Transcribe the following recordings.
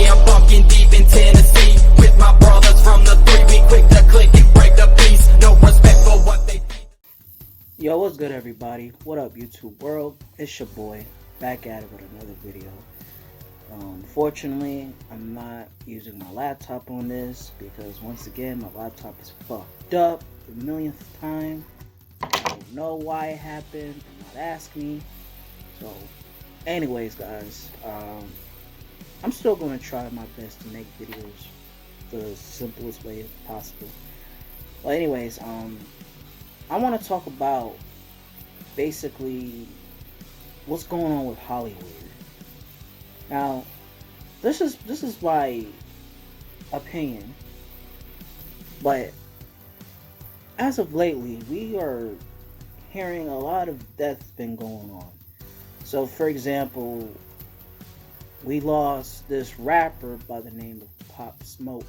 me, I'm bunking deep in Tennessee with my brothers from the 3. We quick to click and break the peace. No respect for what they think. Yo, what's good, everybody? What up, YouTube world? It's your boy, back at it with another video. Fortunately, I'm not using my laptop on this because once again, my laptop is fucked up for the millionth time. I don't know why it happened. Do not ask me. So, anyways, guys, I'm still going to try my best to make videos the simplest way possible. Well, anyways, I want to talk about basically what's going on with Hollywood. Now, this is my opinion, but as of lately, we are hearing a lot of deaths been going on. So, for example, we lost this rapper by the name of Pop Smoke.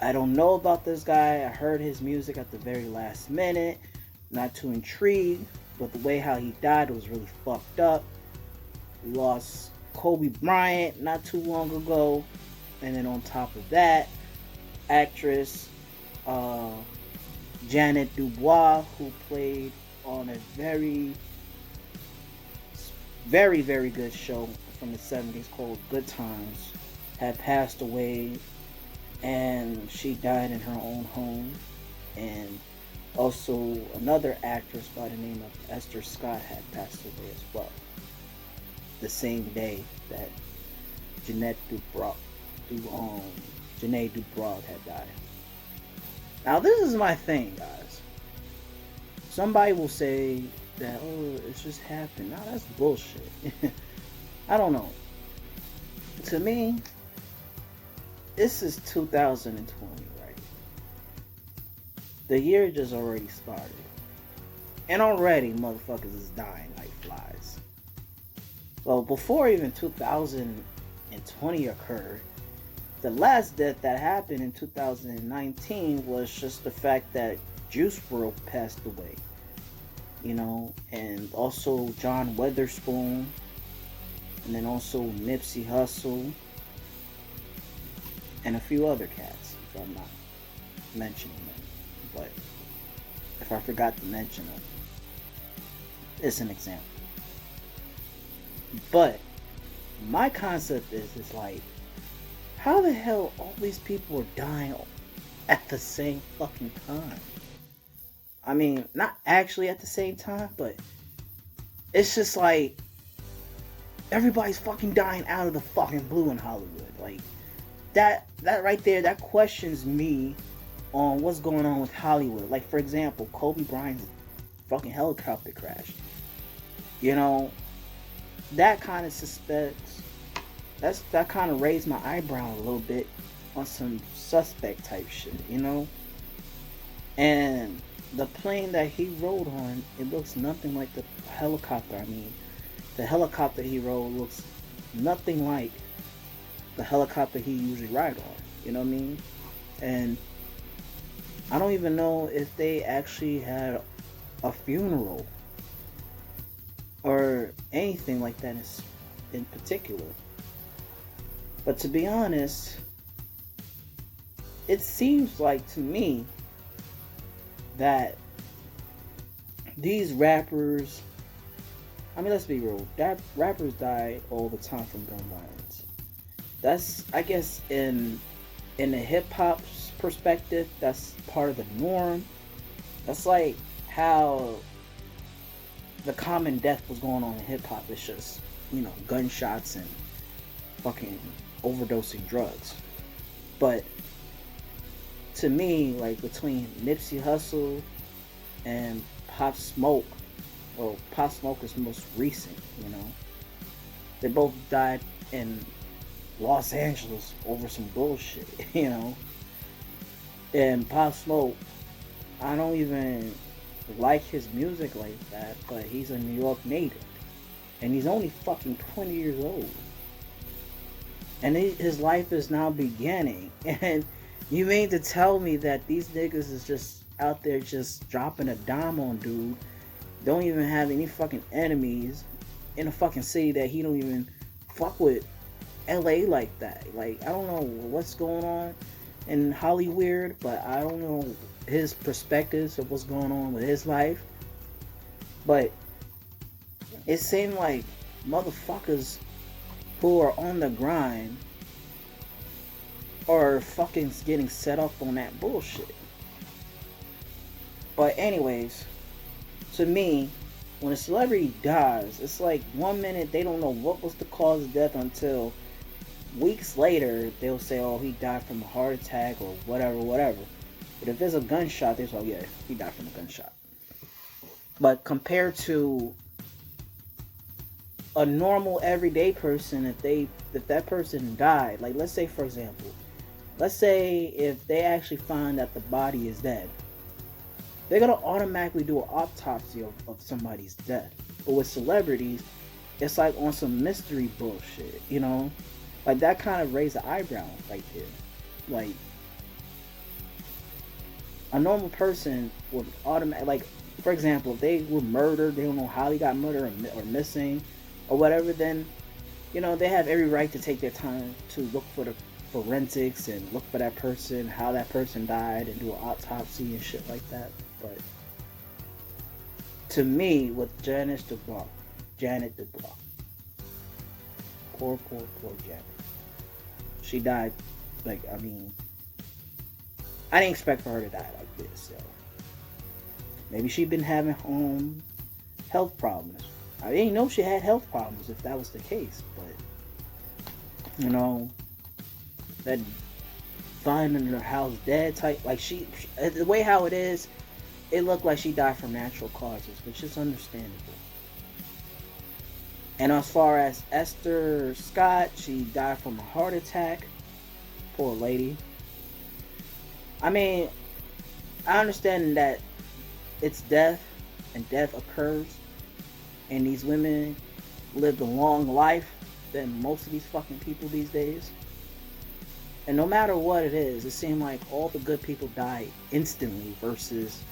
I don't know about this guy. I heard his music at the very last minute. Not too intrigued, but the way how he died was really fucked up. We lost Kobe Bryant not too long ago, and then on top of that, actress Janet Dubois, who played on a very good show from the 70s called Good Times, had passed away, and she died in her own home. And also another actress by the name of Esther Scott had passed away as well, the same day that Janet Dubois had died. Now, this is my thing, guys. Somebody will say that, oh, it's just happened. Now, that's bullshit. I don't know. To me, this is 2020, right? The year just already started. And already motherfuckers is dying like flies. So before even 2020 occurred, the last death that happened in 2019 was just the fact that Juice WRLD passed away. You know, and also John Witherspoon, and then also Nipsey Hussle, and a few other cats, if I'm not mentioning them. But if I forgot to mention them, it's an example. But my concept is like, how the hell all these people are dying at the same fucking time? I mean, not actually at the same time, but it's just like everybody's fucking dying out of the fucking blue in Hollywood. Like that right there, that questions me on what's going on with Hollywood. Like, for example, Kobe Bryant's fucking helicopter crash. You know, that kind of suspects. That kind of raised my eyebrow a little bit on some suspect type shit, you know. And the plane that he rode on, it looks nothing like the helicopter. I mean, the helicopter he rode looks nothing like the helicopter he usually ride on. You know what I mean? And I don't even know if they actually had a funeral or anything like that in particular. But to be honest, it seems like to me that these rappers, I mean, let's be real, that rappers die all the time from gun violence. That's, I guess, in the hip-hop perspective, that's part of the norm. That's like how the common death was going on in hip-hop. It's just, you know, gunshots and fucking overdosing drugs. But to me, like, between Nipsey Hussle and Pop Smoke, well, Pop Smoke is most recent, you know, they both died in Los Angeles over some bullshit, you know. And Pop Smoke, I don't even like his music like that, but he's a New York native, and he's only fucking 20 years old. And his life is now beginning. And you mean to tell me that these niggas is just out there just dropping a dime on dude, don't even have any fucking enemies in a fucking city that he don't even fuck with LA like that. Like, I don't know what's going on in Hollywood, but I don't know his perspectives of what's going on with his life. But it seemed like motherfuckers who are on the grind are fucking getting set up on that bullshit. But anyways, to me, when a celebrity dies, it's like 1 minute they don't know what was the cause of death until weeks later they'll say, oh, he died from a heart attack or whatever. But if there's a gunshot, they're like, yeah, he died from a gunshot. But compared to a normal everyday person, if that person died, like let's say for example, let's say if they actually find that the body is dead, they're gonna automatically do an autopsy of somebody's death. But with celebrities, it's like on some mystery bullshit, you know? Like that kind of raised the eyebrow right there. Like a normal person would automatically, like for example, if they were murdered, they don't know how they got murdered or missing or whatever, then you know they have every right to take their time to look for the forensics and look for that person, how that person died, and do an autopsy and shit like that. But to me, with Janet DuBois, poor Janet. She died, like, I mean, I didn't expect for her to die like this, so. Maybe she'd been having health problems. I didn't know she had health problems if that was the case, but, you know, that finding her house dead type, like the way how it is, it looked like she died from natural causes, which is understandable. And as far as Esther Scott, she died from a heart attack. Poor lady. I mean, I understand that it's death, and death occurs, and these women lived a long life than most of these fucking people these days. And no matter what it is, it seemed like all the good people die instantly versus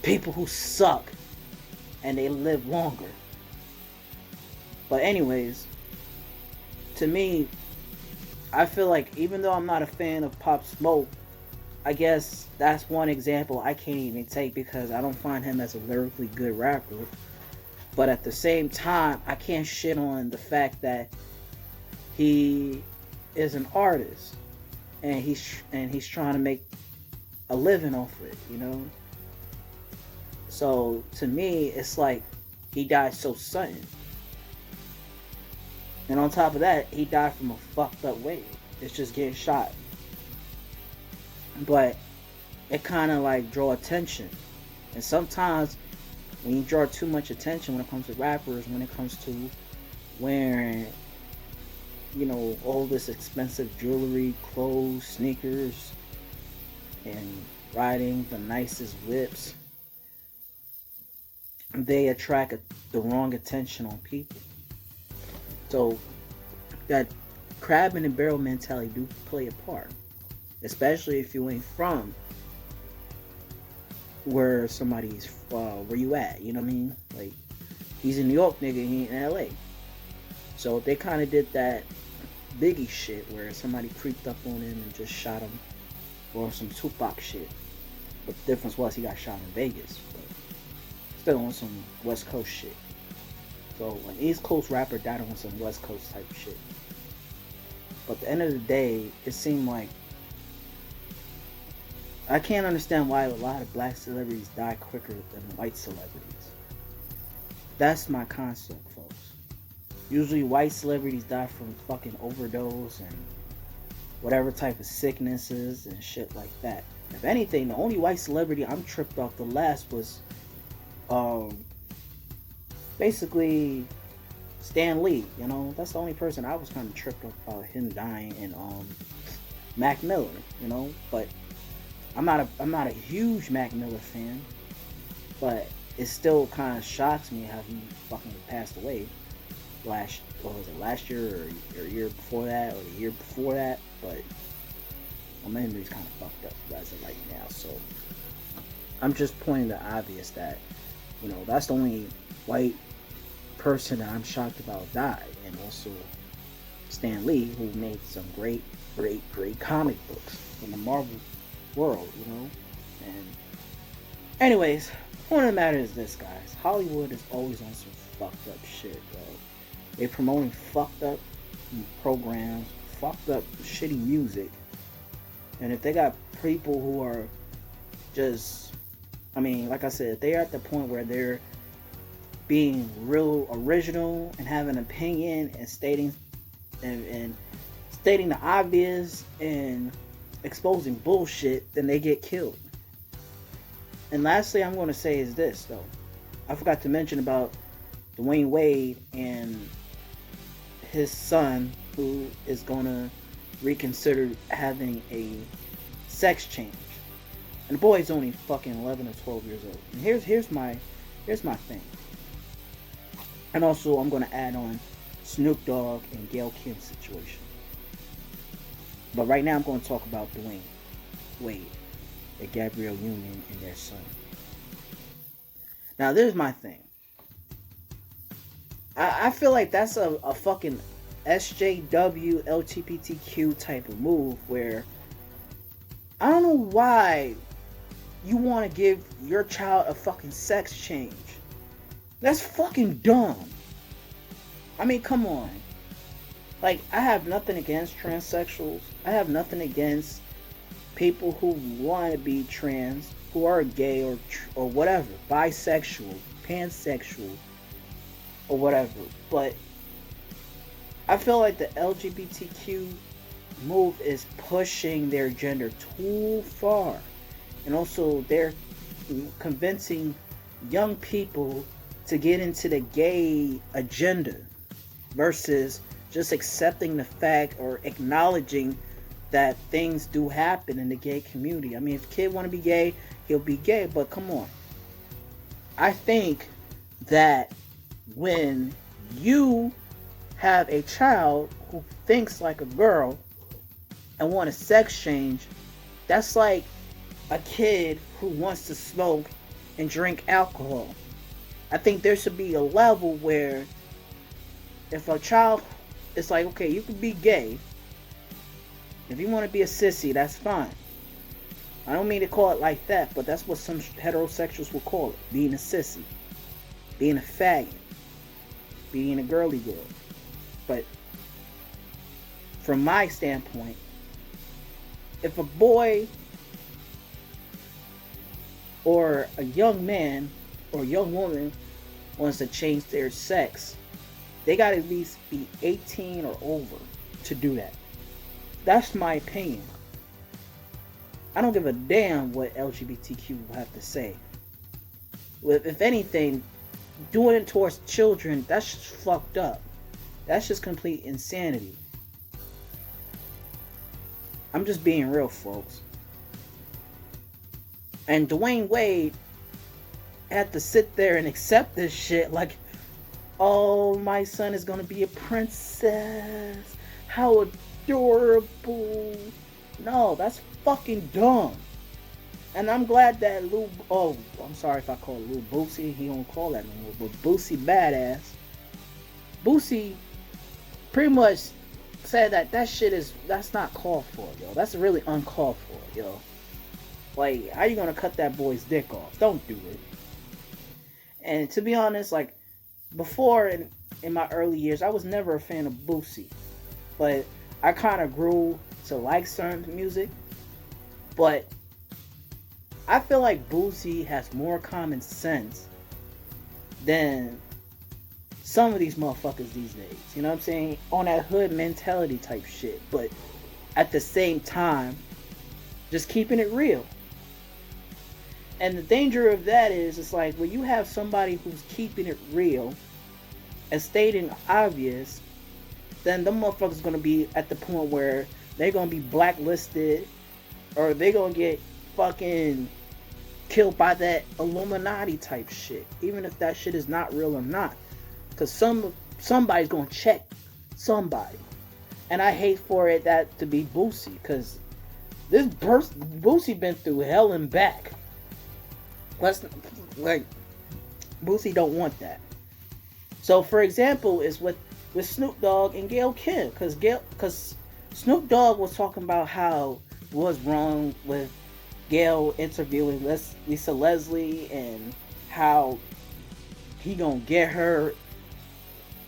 people who suck and they live longer. But anyways, to me, I feel like even though I'm not a fan of Pop Smoke, I guess that's one example I can't even take because I don't find him as a lyrically good rapper. But at the same time, I can't shit on the fact that he is an artist and he's trying to make a living off of it, you know? So to me, it's like he died so sudden. And on top of that, he died from a fucked up way. It's just getting shot. But it kind of like draw attention. And sometimes when you draw too much attention when it comes to rappers, when it comes to wearing, you know, all this expensive jewelry, clothes, sneakers, and riding the nicest whips, they attract the wrong attention on people. So that crab in the barrel mentality do play a part, especially if you ain't from where somebody's where you at, you know what I mean? Like, he's a New York nigga, he ain't in LA. So they kind of did that Biggie shit where somebody creeped up on him and just shot him, or some Tupac shit. But the difference was he got shot in Vegas, but still on some West Coast shit. So an East Coast rapper died on some West Coast type shit. But at the end of the day, it seemed like I can't understand why a lot of black celebrities die quicker than white celebrities. That's my concept, folks. Usually white celebrities die from fucking overdose and whatever type of sicknesses and shit like that. If anything, the only white celebrity I'm tripped off the last was basically Stan Lee, you know. That's the only person I was kind of tripped off about him dying, and Mac Miller, you know. But I'm not a huge Mac Miller fan, but it still kind of shocks me how he fucking passed away last year or a year before that or the year before that. But my memory's kind of fucked up as of right now, so I'm just pointing the obvious that, you know, that's the only white person that I'm shocked about died. And also Stan Lee, who made some great, great, great comic books in the Marvel world, you know. And anyways, point of the matter is this, guys. Hollywood is always on some fucked up shit, bro. They're promoting fucked up programs, fucked up shitty music. And if they got people who are just, I mean, like I said, they're at the point where they're being real original and having an opinion and stating stating the obvious and exposing bullshit, then they get killed. And lastly, I'm going to say is this, though. I forgot to mention about Dwayne Wade and his son, who is going to reconsider having a sex change. And the boy's only fucking 11 or 12 years old. And here's my thing. And also, I'm going to add on Snoop Dogg and Gayle Kim's situation. But right now, I'm going to talk about Dwayne Wade and Gabrielle Union and their son. Now, there's my thing. I feel like that's a fucking SJW LGBTQ type of move where I don't know why you want to give your child a fucking sex change. That's fucking dumb. I mean, come on. Like, I have nothing against transsexuals. I have nothing against people who want to be trans, who are gay or whatever, bisexual, pansexual, or whatever. But I feel like the LGBTQ move is pushing their gender too far. And also, they're convincing young people to get into the gay agenda versus just accepting the fact or acknowledging that things do happen in the gay community. I mean, if a kid want to be gay, he'll be gay, but come on. I think that when you have a child who thinks like a girl and want a sex change, that's like a kid who wants to smoke and drink alcohol. I think there should be a level where if a child, it's like, okay, you can be gay. If you want to be a sissy, that's fine. I don't mean to call it like that, but that's what some heterosexuals will call it. Being a sissy. Being a faggot. Being a girly girl. But from my standpoint, if a boy or a young man or a young woman wants to change their sex, they gotta at least be 18 or over to do that. That's my opinion. I don't give a damn what LGBTQ will have to say. If anything, doing it towards children, that's just fucked up. That's just complete insanity. I'm just being real, folks. And Dwayne Wade had to sit there and accept this shit like, oh, my son is gonna be a princess. How adorable. No, that's fucking dumb. And I'm glad that I'm sorry if I call it Lil Boosie. He don't call that no more. But Boosie Badass. Boosie pretty much said that shit that's not called for, yo. That's really uncalled for, yo. Like, how you gonna cut that boy's dick off? Don't do it. And to be honest, like, before in my early years, I was never a fan of Boosie. But I kind of grew to like certain music. But I feel like Boosie has more common sense than some of these motherfuckers these days. You know what I'm saying? On that hood mentality type shit. But at the same time, just keeping it real. And the danger of that is, it's like, when you have somebody who's keeping it real and stating obvious, then the motherfuckers gonna be at the point where they're gonna be blacklisted, or they're gonna get fucking killed by that Illuminati type shit, even if that shit is not real or not, because somebody's gonna check somebody. And I hate for it that to be Boosie, because Boosie been through hell and back. Boosie don't want that. So, for example, is with with Snoop Dogg and Gayle King, because Snoop Dogg was talking about how was wrong with Gayle interviewing Lisa Leslie and how he gonna get her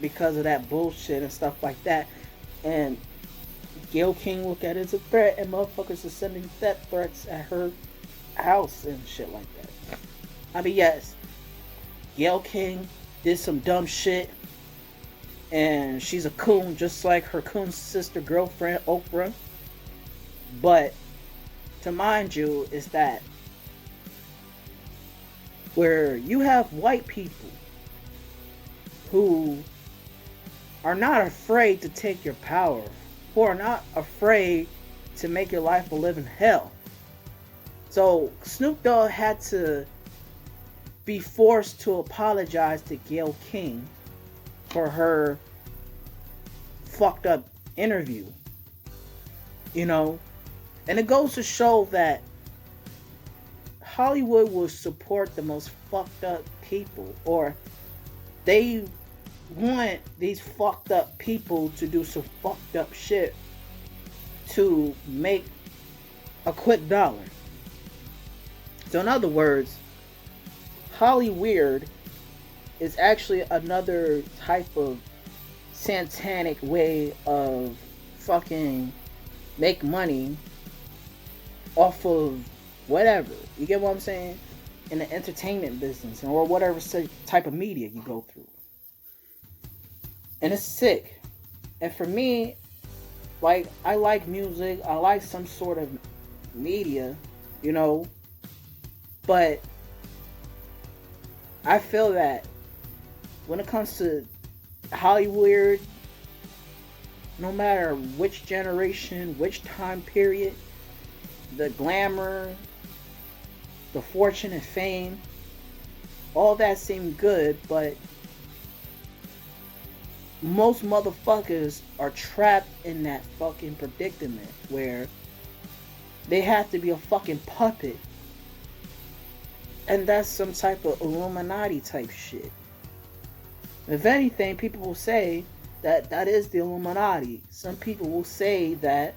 because of that bullshit and stuff like that. And Gayle King looked at it as a threat, and motherfuckers are sending death threats at her house and shit like that. I mean, yes, Gayle King did some dumb shit, and she's a coon just like her coon sister girlfriend Oprah. But to mind you is that where you have white people who are not afraid to take your power, who are not afraid to make your life a living hell. So Snoop Dogg had to be forced to apologize to Gayle King for her fucked up interview. You know? And it goes to show that Hollywood will support the most fucked up people, or they want these fucked up people to do some fucked up shit to make a quick dollar. So in other words, Hollyweird is actually another type of satanic way of fucking make money off of whatever. You get what I'm saying? In the entertainment business or whatever type of media you go through. And it's sick. And for me, like, I like music, I like some sort of media, you know, but I feel that when it comes to Hollywood, no matter which generation, which time period, the glamour, the fortune and fame, all that seemed good, but most motherfuckers are trapped in that fucking predicament where they have to be a fucking puppet. And that's some type of Illuminati type shit. If anything, people will say that that is the Illuminati. Some people will say that,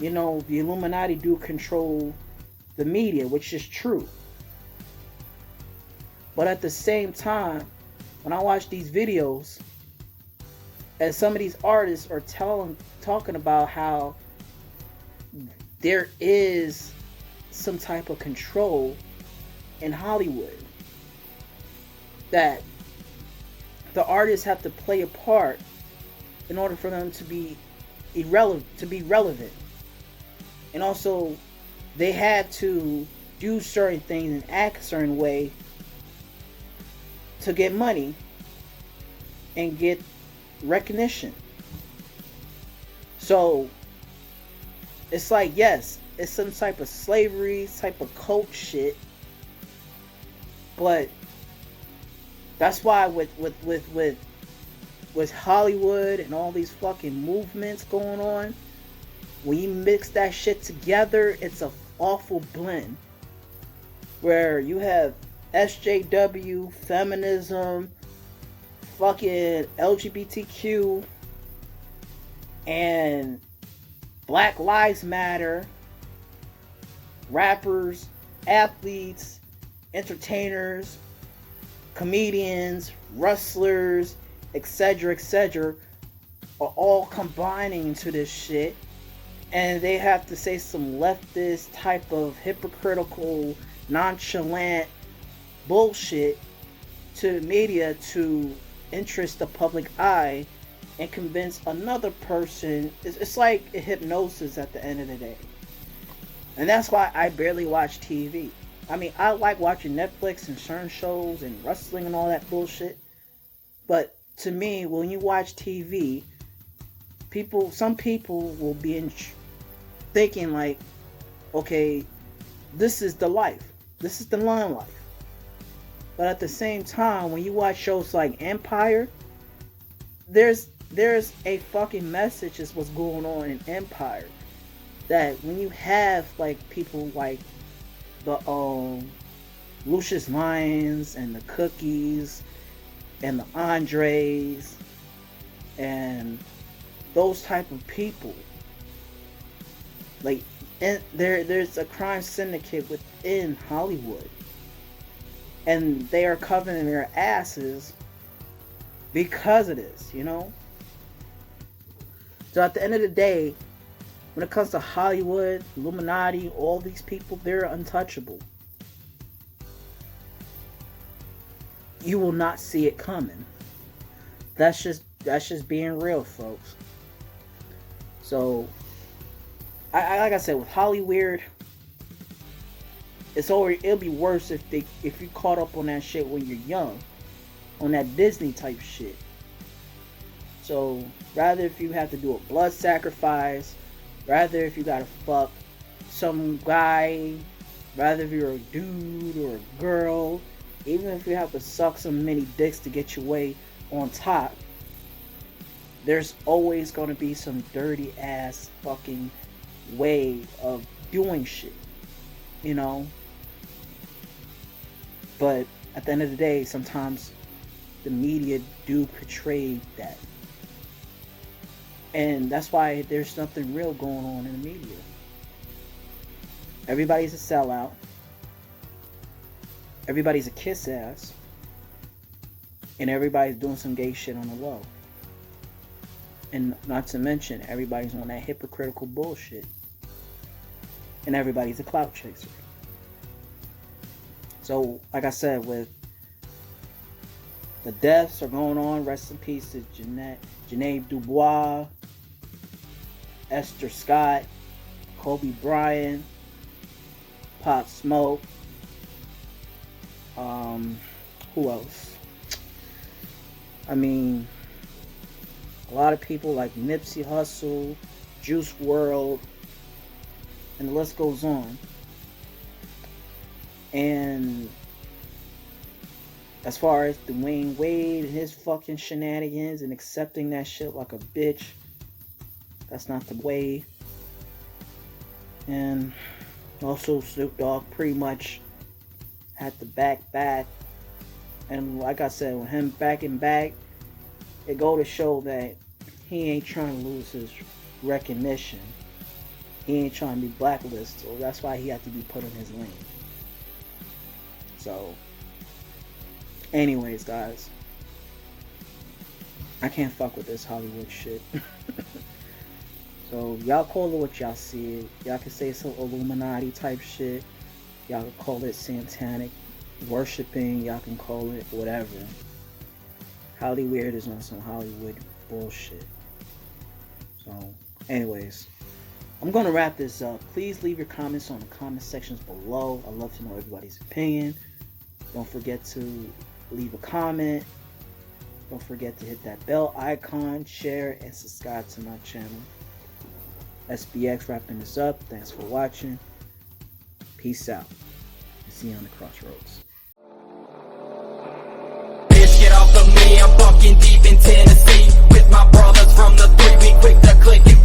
you know, the Illuminati do control the media, which is true. But at the same time, when I watch these videos, and some of these artists are talking about how there is some type of control in Hollywood, that the artists have to play a part in order for them to be relevant, and also they had to do certain things and act a certain way to get money and get recognition. So it's like, yes, it's some type of slavery, type of cult shit, but that's why with Hollywood and all these fucking movements going on, when you mix that shit together, it's a awful blend where you have SJW, feminism, fucking LGBTQ, and Black Lives Matter, rappers, athletes, entertainers, comedians, wrestlers, etc., are all combining into this shit. And they have to say some leftist type of hypocritical, nonchalant bullshit to media to interest the public eye and convince another person. It's like a hypnosis at the end of the day. And that's why I barely watch TV. I mean, I like watching Netflix and certain shows and wrestling and all that bullshit. But to me, when you watch TV, some people will be thinking like, okay, this is the life. This is the line life. But at the same time, when you watch shows like Empire, there's a fucking message is what's going on in Empire. That when you have like people like the Lucius Lyons and the Cookies and the Andres And those type of people, like, and there's a crime syndicate within Hollywood, and they are covering their asses because of this, you know. So at the end of the day, when it comes to Hollywood, Illuminati, all these people, they're untouchable. You will not see it coming. That's just being real, folks. So, like I said, with Hollywood, it'll be worse if you caught up on that shit when you're young, on that Disney type shit. So, rather if you have to do a blood sacrifice, rather if you gotta fuck some guy, rather if you're a dude or a girl, even if you have to suck some many dicks to get your way on top, there's always gonna be some dirty ass fucking way of doing shit, you know. But at the end of the day, sometimes the media do portray that, and that's why there's nothing real going on in the media. Everybody's a sellout, everybody's a kiss ass, and everybody's doing some gay shit on the low. And not to mention, everybody's on that hypocritical bullshit. And everybody's a clout chaser. So, like I said, with the deaths are going on, rest in peace to Janae Dubois, Esther Scott, Kobe Bryant, Pop Smoke, who else? I mean, a lot of people like Nipsey Hussle, Juice WRLD, and the list goes on. And as far as Dwayne Wade and his fucking shenanigans and accepting that shit like a bitch, that's not the way. And also Snoop Dogg pretty much had to back. And like I said, with him backing back, it go to show that he ain't trying to lose his recognition. He ain't trying to be blacklisted, so that's why he had to be put in his lane. So, anyways, guys, I can't fuck with this Hollywood shit. So, y'all call it what y'all see it. Y'all can say some Illuminati type shit. Y'all can call it satanic worshiping. Y'all can call it whatever. Hollywood is on some Hollywood bullshit. So, anyways, I'm going to wrap this up. Please leave your comments on the comment sections below. I'd love to know everybody's opinion. Don't forget to leave a comment. Don't forget to hit that bell icon, share, and subscribe to my channel. SBX wrapping this up. Thanks for watching. Peace out. See you on the crossroads. Bitch, get off of me, I'm fucking deep in Tennessee with my brothers from the 3. We quick to click and